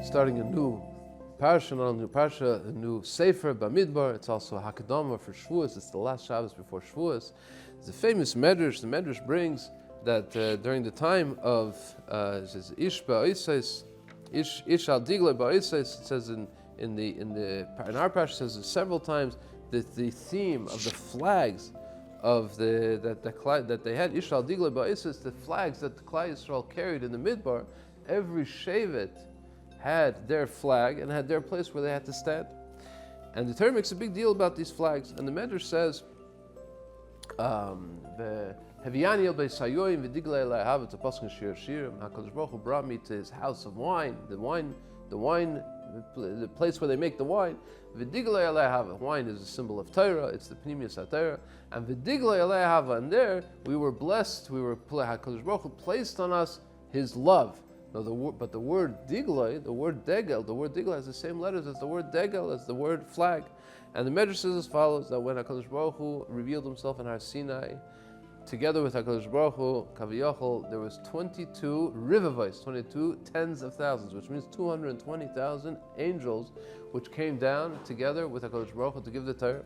starting a new parsha, not only a new parsha, a new sefer, Bamidbar. It's also a Hakadama for Shavuos. It's the last Shabbos before Shavuos. It's a famous medrash. The medrash brings that during the time of Ish Ba'isais, Ish al Digle Ba'isais, it says in our parsha, it says several times that the theme of the flags of that they had, Ish al Digle Ba'isais, the flags that the Klal Yisrael carried in the Midbar. Every shevet had their flag and had their place where they had to stand. And the Torah makes a big deal about these flags. And the Medrash says, HaKadosh Baruch Hu brought me to his house of wine, the place where they make the wine. Wine is a symbol of Torah, it's the Pnimius HaTorah. And and there we were blessed, HaKadosh Baruch Hu placed on us his love. But the word digloi, the word degel has the same letters as the word degel, as the word flag. And the Medrash says as follows, that when HaKadosh Baruch Hu revealed himself in Har Sinai, together with HaKadosh Baruch Hu, Kaviyachol, there was 22 rivavos, 22 tens of thousands, which means 220,000 angels, which came down together with HaKadosh Baruch Hu to give the Torah.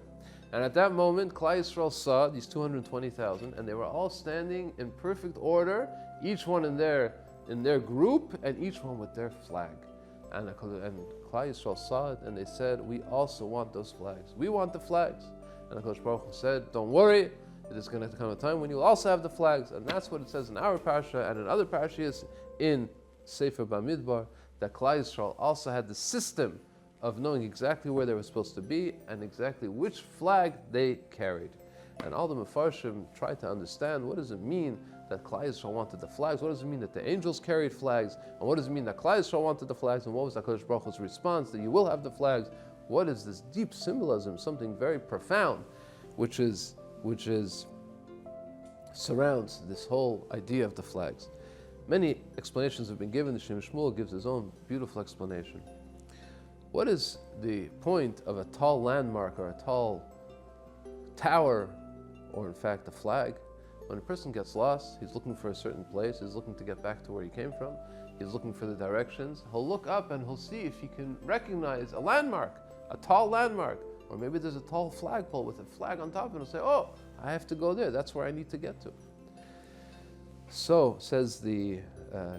And at that moment, Klal Yisrael saw these 220,000, and they were all standing in perfect order, each one in their group, and each one with their flag. And Klal Yisrael saw it, and they said, we also want those flags. We want the flags. And HaKadosh Baruch Hu said, don't worry, it is going to come a time when you'll also have the flags. And that's what it says in our parsha and in other parshas in Sefer Bamidbar, that Klal Yisrael also had the system of knowing exactly where they were supposed to be and exactly which flag they carried. And all the Mefarshim tried to understand, what does it mean that Klal Yisrael wanted the flags? What does it mean that the angels carried flags? And what does it mean that Klal Yisrael wanted the flags? And what was HaKadosh Baruch Hu's response, that you will have the flags? What is this deep symbolism, something very profound, which surrounds this whole idea of the flags? Many explanations have been given. The Shem Shmuel gives his own beautiful explanation. What is the point of a tall landmark or a tall tower, or in fact a flag? When a person gets lost, he's looking for a certain place, he's looking to get back to where he came from, he's looking for the directions, he'll look up and he'll see if he can recognize a landmark, a tall landmark, or maybe there's a tall flagpole with a flag on top, and he'll say, oh, I have to go there, that's where I need to get to. So, says the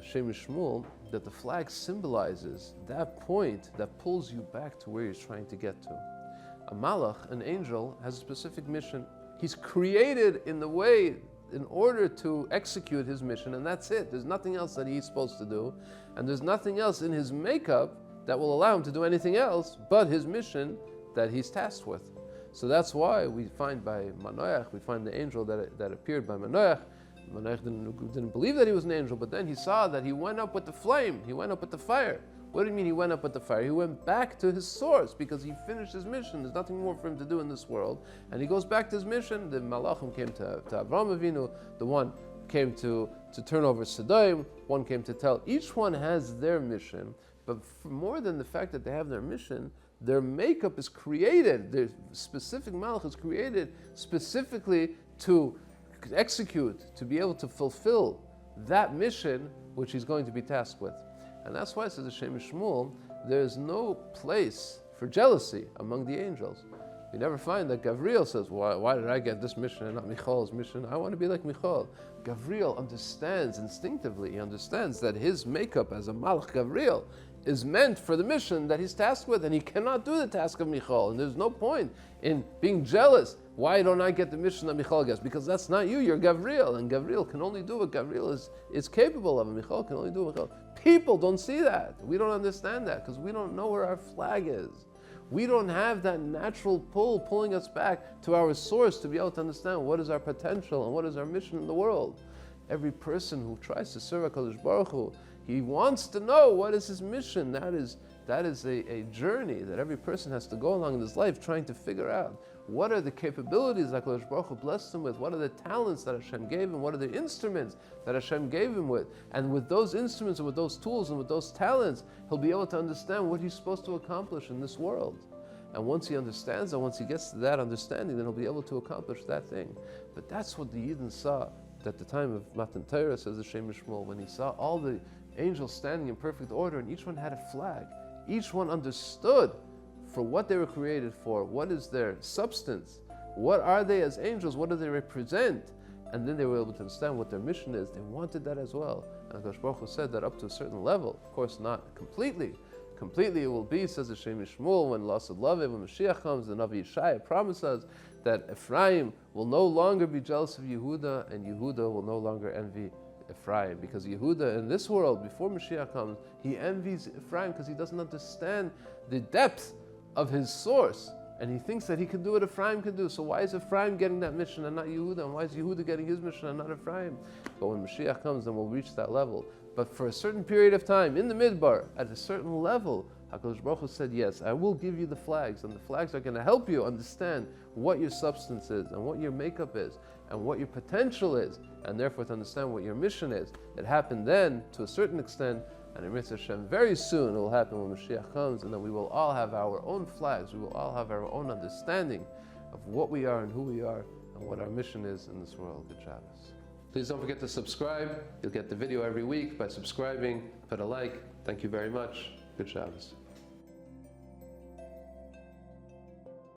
Shem Shmuel, that the flag symbolizes that point that pulls you back to where you're trying to get to. A malach, an angel, has a specific mission. He's created in order to execute his mission, and that's it. There's nothing else that he's supposed to do, and there's nothing else in his makeup that will allow him to do anything else but his mission that he's tasked with. So that's why we find by Manoach, we find the angel that appeared by Manoach. Manoach didn't believe that he was an angel, but then he saw that he went up with the flame, he went up with the fire. What do you mean he went up with the fire? He went back to his source because he finished his mission. There's nothing more for him to do in this world. And he goes back to his mission. The Malachim came to Avraham Avinu. The one came to turn over Sodom. One came to tell. Each one has their mission. But more than the fact that they have their mission, their makeup is created. Their specific Malach is created specifically to execute, to be able to fulfill that mission which he's going to be tasked with. And that's why, says the Shem Shmuel, there's no place for jealousy among the angels. You never find that Gavriel says, why did I get this mission and not Michal's mission? I want to be like Michal. Gavriel understands instinctively, he understands that his makeup as a Malach Gavriel is meant for the mission that he's tasked with, and he cannot do the task of Michal. And there's no point in being jealous. Why don't I get the mission that Michal gets? Because that's not you, you're Gavriel, and Gavriel can only do what Gavriel is capable of, and Michal can only do what Michal. People don't see that. We don't understand that, because we don't know where our flag is. We don't have that natural pull pulling us back to our source to be able to understand what is our potential and what is our mission in the world. Every person who tries to serve HaKadosh Baruch Hu, he wants to know what is his mission. That is a journey that every person has to go along in his life trying to figure out. What are the capabilities that HaKadosh Baruch Hu blessed him with? What are the talents that Hashem gave him? What are the instruments that Hashem gave him with? And with those instruments and with those tools and with those talents, he'll be able to understand what he's supposed to accomplish in this world. And once he understands, and once he gets to that understanding, then he'll be able to accomplish that thing. But that's what the Yidden saw at the time of Matan Torah, says the Shem Shmuel, when he saw all the angels standing in perfect order, and each one had a flag. Each one understood for what they were created for, what is their substance, what are they as angels, what do they represent, and then they were able to understand what their mission is. They wanted that as well. And HaKadosh Baruch Hu said that up to a certain level, of course not completely. Completely it will be, says the Shem Shmuel, when Lasad Laveh, when Mashiach comes, the Navi Yeshaya promises that Ephraim will no longer be jealous of Yehuda, and Yehuda will no longer envy Ephraim, because Yehuda in this world, before Mashiach comes, he envies Ephraim because he doesn't understand the depth of his source, and he thinks that he can do what Ephraim can do. So why is Ephraim getting that mission and not Yehuda? And why is Yehuda getting his mission and not Ephraim? But when Mashiach comes, then we'll reach that level. But for a certain period of time, in the Midbar, at a certain level, HaKadosh Baruch Hu said, yes, I will give you the flags, and the flags are going to help you understand what your substance is, and what your makeup is, and what your potential is, and therefore to understand what your mission is. It happened then, to a certain extent, and in Mitzvah Hashem, very soon it will happen when Mashiach comes, and then we will all have our own flags, we will all have our own understanding of what we are and who we are, and what our mission is in this world. Good Shabbos. Please don't forget to subscribe. You'll get the video every week by subscribing. Put a like. Thank you very much. Good Shabbos.